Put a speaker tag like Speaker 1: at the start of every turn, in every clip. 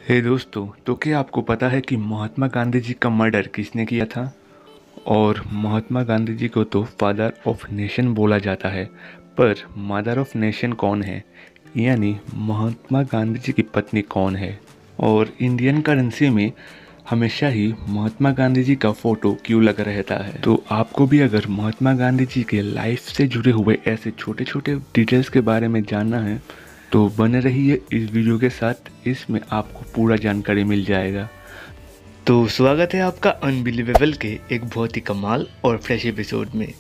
Speaker 1: हे दोस्तों, तो क्या आपको पता है कि महात्मा गांधी जी का मर्डर किसने किया था? और महात्मा गांधी जी को तो फादर ऑफ नेशन बोला जाता है, पर मदर ऑफ नेशन कौन है? यानी महात्मा गांधी जी की पत्नी कौन है? और इंडियन करेंसी में हमेशा ही महात्मा गांधी जी का फोटो क्यों लगा रहता है? तो आपको भी अगर महात्मा गांधी जी के लाइफ से जुड़े हुए ऐसे छोटे छोटे डिटेल्स के बारे में जानना है तो बने रहिए इस वीडियो के साथ। इसमें आपको पूरा जानकारी मिल जाएगा।
Speaker 2: तो स्वागत है आपका अनबिलीवेबल के एक बहुत ही कमाल और फ्रेश एपिसोड में।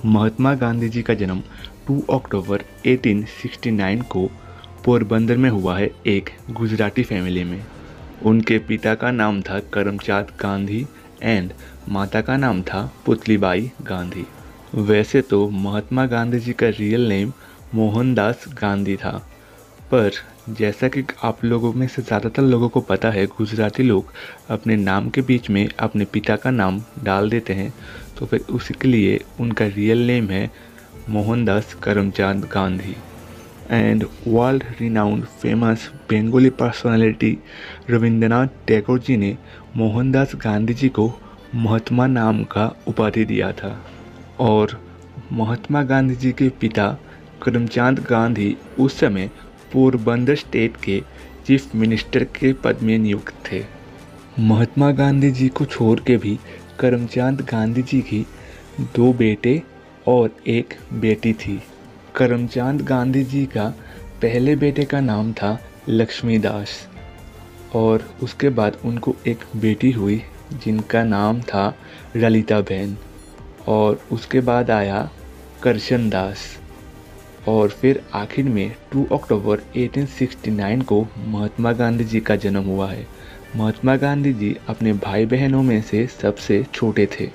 Speaker 1: महात्मा गांधी जी का जन्म 2 अक्टूबर 1869 को पोरबंदर में हुआ है, एक गुजराती फैमिली में। उनके पिता का नाम था करमचंद गांधी एंड माता का नाम था पुतलीबाई गांधी। वैसे तो महात्मा गांधी जी का रियल नेम मोहनदास गांधी था, पर जैसा कि आप लोगों में से ज़्यादातर लोगों को पता है, गुजराती लोग अपने नाम के बीच में अपने पिता का नाम डाल देते हैं, तो फिर उसी के लिए उनका रियल नेम है Mohandas Karamchand Gandhi. And world renowned famous Bengali personality Rabindranath Tagore ji ने मोहनदास गांधी जी को महात्मा नाम का उपाधि दिया था। और महात्मा गांधी जी के पिता करमचंद गांधी उस समय पोरबंदर स्टेट के चीफ मिनिस्टर के पद में नियुक्त थे। महात्मा गांधी जी को छोड़ के भी करमचंद गांधी जी की 2 बेटे और 1 बेटी थी। करमचंद गांधी जी का पहले बेटे का नाम था लक्ष्मीदास और उसके बाद उनको एक बेटी हुई जिनका नाम था ललिता बहन, और उसके बाद आया करशन दास, और फिर आखिर में 2 अक्टूबर 1869 को महात्मा गांधी जी का जन्म हुआ है। महात्मा गांधी जी अपने भाई बहनों में से सबसे छोटे थे।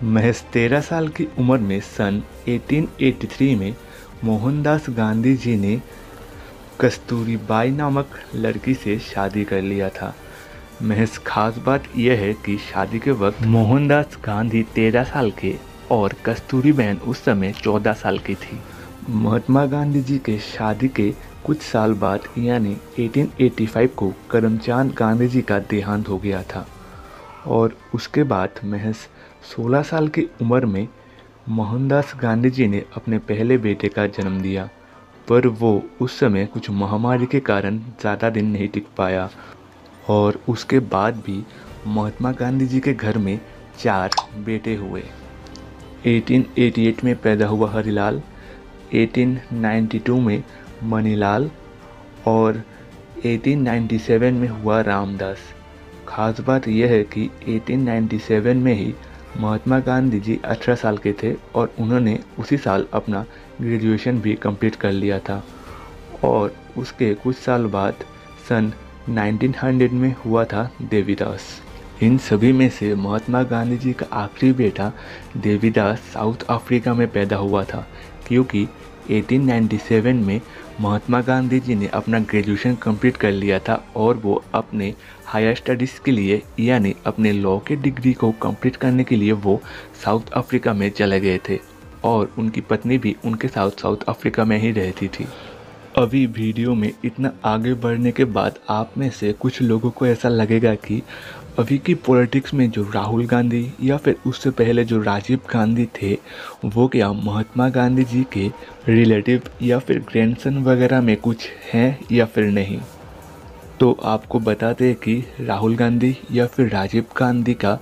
Speaker 1: महज 13 साल की उम्र में सन 1883 में मोहनदास गांधी जी ने कस्तूरीबाई नामक लड़की से शादी कर लिया था। महज खास बात यह है कि शादी के वक्त मोहनदास गांधी 13 साल के और कस्तूरी बहन उस समय 14 साल की थी। महात्मा गांधी जी के शादी के कुछ साल बाद यानी 1885 को करमचंद गांधी जी का देहांत हो गया था, और उसके बाद महज 16 साल की उम्र में मोहनदास गांधी जी ने अपने पहले बेटे का जन्म दिया, पर वो उस समय कुछ महामारी के कारण ज़्यादा दिन नहीं टिक पाया। और उसके बाद भी महात्मा गांधी जी के घर में 4 बेटे हुए। 1888 में पैदा हुआ हरिलाल, 1892 में मणिलाल और 1897 में हुआ रामदास। खास बात यह है कि 1897 में ही महात्मा गांधी जी 18 साल के थे और उन्होंने उसी साल अपना ग्रेजुएशन भी कंप्लीट कर लिया था। और उसके कुछ साल बाद सन 1900 में हुआ था देवीदास। इन सभी में से महात्मा गांधी जी का आखिरी बेटा देवीदास साउथ अफ्रीका में पैदा हुआ था, क्योंकि 1897 में महात्मा गांधी जी ने अपना ग्रेजुएशन कंप्लीट कर लिया था और वो अपने हायर स्टडीज़ के लिए यानी अपने लॉ के डिग्री को कंप्लीट करने के लिए वो साउथ अफ्रीका में चले गए थे, और उनकी पत्नी भी उनके साथ साउथ अफ्रीका में ही रहती थी। अभी वीडियो में इतना आगे बढ़ने के बाद आप में से कुछ लोगों को ऐसा लगेगा कि अभी की पॉलिटिक्स में जो राहुल गांधी या फिर उससे पहले जो राजीव गांधी थे, वो क्या महात्मा गांधी जी के रिलेटिव या फिर ग्रैंडसन वगैरह में कुछ हैं या फिर नहीं। तो आपको बता दें कि राहुल गांधी या फिर राजीव गांधी का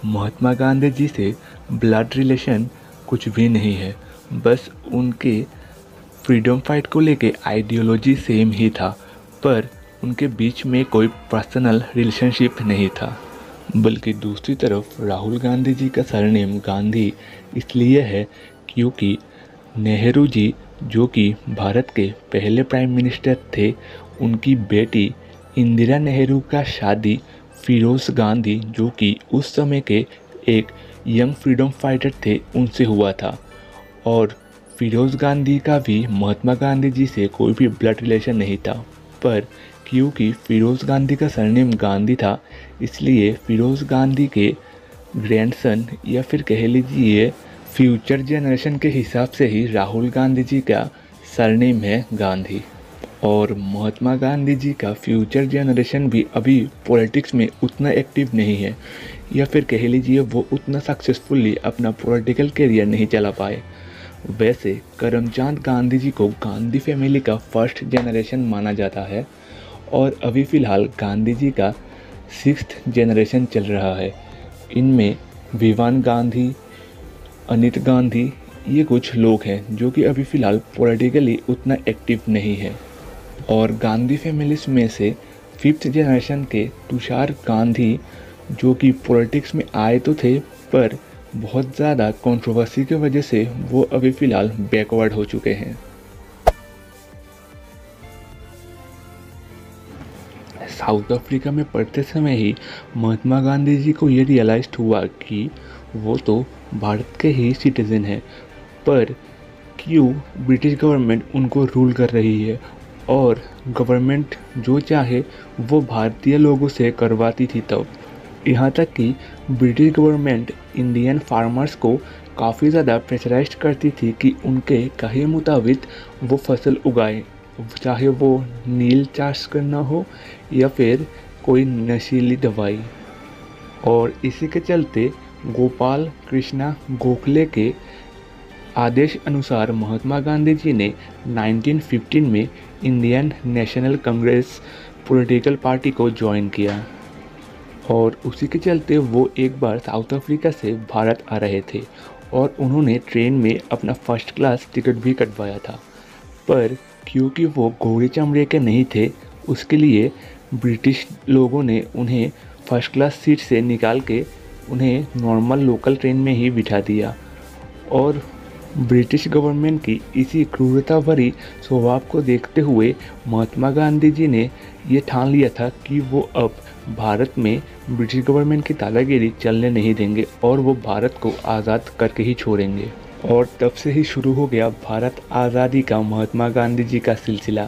Speaker 1: महात्मा गांधी जी से ब्लड रिलेशन कुछ भी नहीं है, बस उनके फ्रीडम फाइट को लेके आइडियोलॉजी सेम ही था, पर उनके बीच में कोई पर्सनल रिलेशनशिप नहीं था। बल्कि दूसरी तरफ राहुल गांधी जी का सरनेम गांधी इसलिए है क्योंकि नेहरू जी, जो कि भारत के पहले प्राइम मिनिस्टर थे, उनकी बेटी इंदिरा नेहरू का शादी फिरोज़ गांधी, जो कि उस समय के एक यंग फ्रीडम फाइटर थे, उनसे हुआ था। और फिरोज़ गांधी का भी महात्मा गांधी जी से कोई भी ब्लड रिलेशन नहीं था, पर क्योंकि फिरोज़ गांधी का सरनेम गांधी था, इसलिए फिरोज़ गांधी के ग्रैंडसन या फिर कह लीजिए फ्यूचर जनरेशन के हिसाब से ही राहुल गांधी जी का सरनेम है गांधी, और महात्मा गांधी जी का फ्यूचर जनरेशन भी अभी पॉलिटिक्स में उतना एक्टिव नहीं है, या फिर कह लीजिए वो उतना सक्सेसफुली अपना पॉलिटिकल करियर नहीं चला पाए। वैसे करमचंद गांधी जी को गांधी फैमिली का फर्स्ट जनरेशन माना जाता है, और अभी फ़िलहाल गांधी जी का 6th जनरेशन चल रहा है। इनमें विवान गांधी, अनित गांधी, ये कुछ लोग हैं जो कि अभी फ़िलहाल पॉलिटिकली उतना एक्टिव नहीं है। और गांधी फैमिलीज में से 5th जनरेशन के तुषार गांधी, जो कि पॉलिटिक्स में आए तो थे, पर बहुत ज़्यादा कंट्रोवर्सी की वजह से वो अभी फ़िलहाल बैकवर्ड हो चुके हैं। साउथ अफ्रीका में पढ़ते समय ही महात्मा गांधी जी को ये रियलाइज हुआ कि वो तो भारत के ही सिटीज़न हैं, पर क्यों ब्रिटिश गवर्नमेंट उनको रूल कर रही है, और गवर्नमेंट जो चाहे वो भारतीय लोगों से करवाती थी। तब यहाँ तक कि ब्रिटिश गवर्नमेंट इंडियन फार्मर्स को काफ़ी ज़्यादा प्रेशराइज करती थी कि उनके कहे मुताबिक वो फसल उगाएं, चाहे वो नील चाष करना हो या फिर कोई नशीली दवाई। और इसी के चलते गोपाल कृष्णा गोखले के आदेश अनुसार महात्मा गांधी जी ने 1915 में Indian national Congress political party को ज्वाइन किया, और उसी के चलते वो एक बार साउथ अफ्रीका से भारत आ रहे थे, और उन्होंने ट्रेन में अपना फर्स्ट क्लास टिकट भी कटवाया था। पर क्योंकि वो गोरे चमड़े के नहीं थे, उसके लिए ब्रिटिश लोगों ने उन्हें फर्स्ट क्लास सीट से निकाल के उन्हें नॉर्मल लोकल ट्रेन में ही बिठा दिया। और ब्रिटिश गवर्नमेंट की इसी क्रूरता भरी स्वभाव को देखते हुए महात्मा गांधी जी ने ये ठान लिया था कि वो अब भारत में ब्रिटिश गवर्नमेंट की दादागिरी चलने नहीं देंगे, और वो भारत को आज़ाद करके ही छोड़ेंगे। और तब से ही शुरू हो गया भारत आज़ादी का महात्मा गांधी जी का सिलसिला।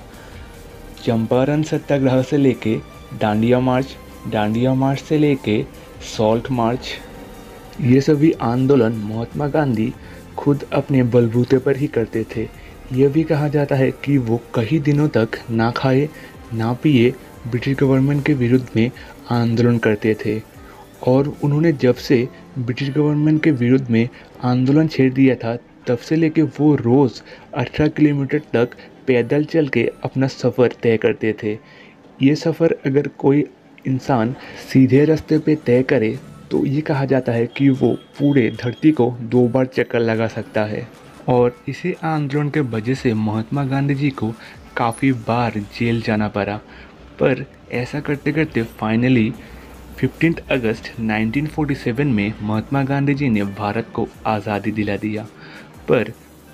Speaker 1: चंपारण सत्याग्रह से लेके डांडिया मार्च से लेके सॉल्ट मार्च, ये सभी आंदोलन महात्मा गांधी खुद अपने बलबूते पर ही करते थे। यह भी कहा जाता है कि वो कई दिनों तक ना खाए ना पिए ब्रिटिश गवर्नमेंट के विरुद्ध में आंदोलन करते थे, और उन्होंने जब से ब्रिटिश गवर्नमेंट के विरुद्ध में आंदोलन छेड़ दिया था, तब से लेके वो रोज़ 18 किलोमीटर तक पैदल चल के अपना सफ़र तय करते थे। ये सफ़र अगर कोई इंसान सीधे रास्ते पे तय करे तो ये कहा जाता है कि वो पूरे धरती को 2 बार चक्कर लगा सकता है। और इसी आंदोलन के वजह से महात्मा गांधी जी को काफ़ी बार जेल जाना पड़ा, पर ऐसा करते करते फाइनली 15 अगस्त 1947 में महात्मा गांधी जी ने भारत को आज़ादी दिला दिया। पर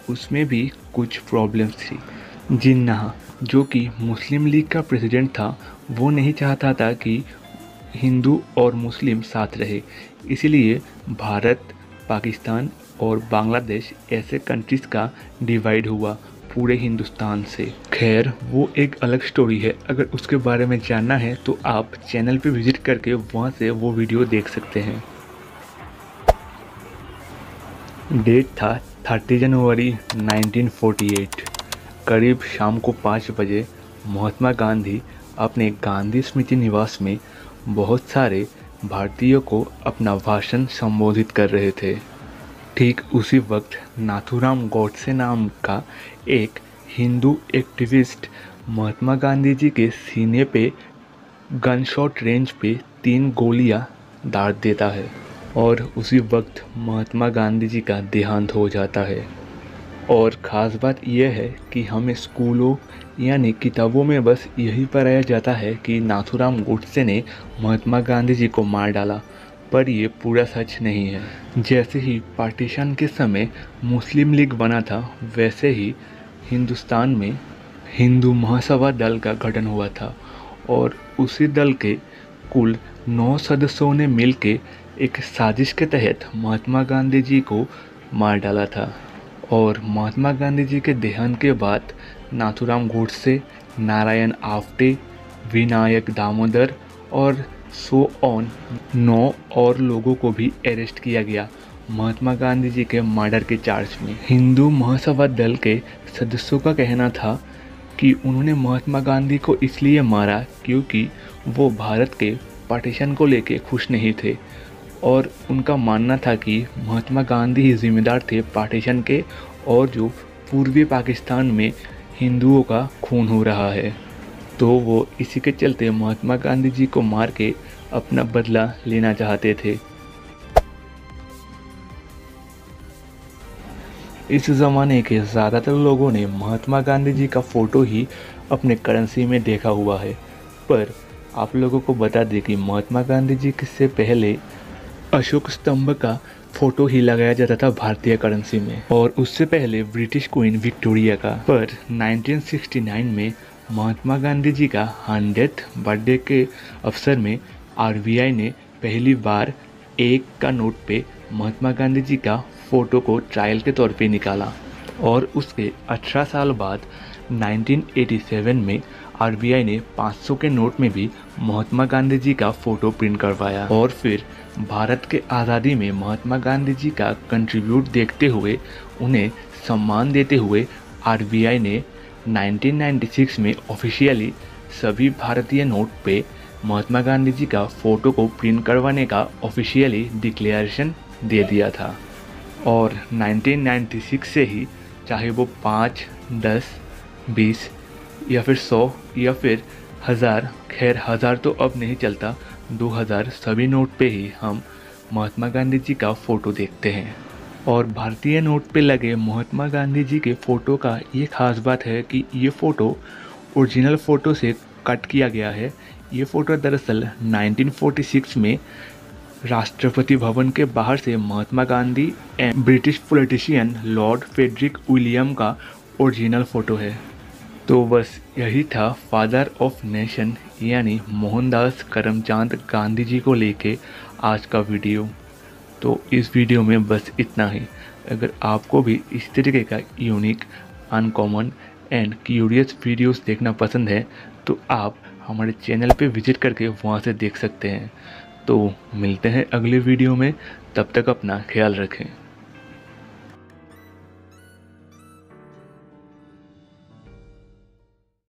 Speaker 1: उसमें भी कुछ प्रॉब्लम्स थी। जिन्ना, जो कि मुस्लिम लीग का प्रेसिडेंट था, वो नहीं चाहता था कि हिंदू और मुस्लिम साथ रहे, इसलिए भारत, पाकिस्तान और बांग्लादेश ऐसे कंट्रीज़ का डिवाइड हुआ पूरे हिंदुस्तान से। खैर, वो एक अलग स्टोरी है। अगर उसके बारे में जानना है तो आप चैनल पे विजिट करके वहाँ से वो वीडियो देख सकते हैं। डेट था 30 जनवरी 1948। करीब शाम को 5 बजे महात्मा गांधी अपने गांधी स्मृति निवास में बहुत सारे भारतीयों को अपना भाषण संबोधित कर रहे थे। ठीक उसी वक्त नाथूराम गॉडसे नाम का एक हिंदू एक्टिविस्ट महात्मा गांधी जी के सीने पे गन शॉट रेंज पे 3 गोलियां दाग देता है, और उसी वक्त महात्मा गांधी जी का देहांत हो जाता है। और ख़ास बात यह है कि हमें स्कूलों यानी किताबों में बस यही पढ़ाया जाता है कि नाथूराम गोडसे ने महात्मा गांधी जी को मार डाला, पर ये पूरा सच नहीं है। जैसे ही पार्टीशन के समय मुस्लिम लीग बना था, वैसे ही हिंदुस्तान में हिंदू महासभा दल का गठन हुआ था, और उसी दल के कुल 9 सदस्यों ने मिलकर एक साजिश के तहत महात्मा गांधी जी को मार डाला था। और महात्मा गांधी जी के देहांत के बाद नाथूराम गोडसे, नारायण आप्टे, विनायक दामोदर और सो ऑन 9 और लोगों को भी अरेस्ट किया गया, महात्मा गांधी जी के मर्डर के चार्ज में। हिंदू महासभा दल के सदस्यों का कहना था कि उन्होंने महात्मा गांधी को इसलिए मारा क्योंकि वो भारत के पार्टीशन को लेकर खुश नहीं थे और उनका मानना था कि महात्मा गांधी ही जिम्मेदार थे पार्टीशन के और जो पूर्वी पाकिस्तान में हिंदुओं का खून हो रहा है। तो वो इसी के चलते महात्मा गांधी जी को मार के अपना बदला लेना चाहते थे। इस ज़माने के ज़्यादातर लोगों ने महात्मा गांधी जी का फ़ोटो ही अपने करेंसी में देखा हुआ है, पर आप लोगों को बता दें कि महात्मा गांधी जी से पहले अशोक स्तंभ का फ़ोटो ही लगाया जाता था भारतीय करेंसी में और उससे पहले ब्रिटिश क्वीन विक्टोरिया का। पर 1969 में महात्मा गांधी जी का 100th बर्थडे के अवसर में आरबीआई ने पहली बार 1 का नोट पे महात्मा गांधी जी का फ़ोटो को ट्रायल के तौर पे निकाला और उसके 18 साल बाद 1987 में आरबीआई ने 500 के नोट में भी महात्मा गांधी जी का फ़ोटो प्रिंट करवाया। और फिर भारत के आज़ादी में महात्मा गांधी जी का कंट्रीब्यूट देखते हुए उन्हें सम्मान देते हुए आरबीआई ने 1996 में ऑफिशियली सभी भारतीय नोट पे महात्मा गांधी जी का फ़ोटो को प्रिंट करवाने का ऑफिशियली डिक्लेरेशन दे दिया था। और 1996 से ही चाहे वो 5, 10, 20 या फिर 100 या फिर 1000, खैर 1000 तो अब नहीं चलता, 2000 सभी नोट पे ही हम महात्मा गांधी जी का फ़ोटो देखते हैं। और भारतीय नोट पे लगे महात्मा गांधी जी के फ़ोटो का ये ख़ास बात है कि ये फ़ोटो ओरिजिनल फ़ोटो से कट किया गया है। ये फ़ोटो दरअसल 1946 में राष्ट्रपति भवन के बाहर से Mahatma Gandhi and British politician lord Frederick William का ओरिजिनल फ़ोटो है। तो बस यही था फादर ऑफ नेशन यानी मोहनदास करमचंद गांधी जी को लेके आज का वीडियो। तो इस वीडियो में बस इतना ही। अगर आपको भी इस तरीके का unique, uncommon and curious videos देखना पसंद है तो आप हमारे चैनल पे विजिट करके वहाँ से देख सकते हैं। तो मिलते हैं अगले वीडियो में, तब तक अपना ख्याल रखें।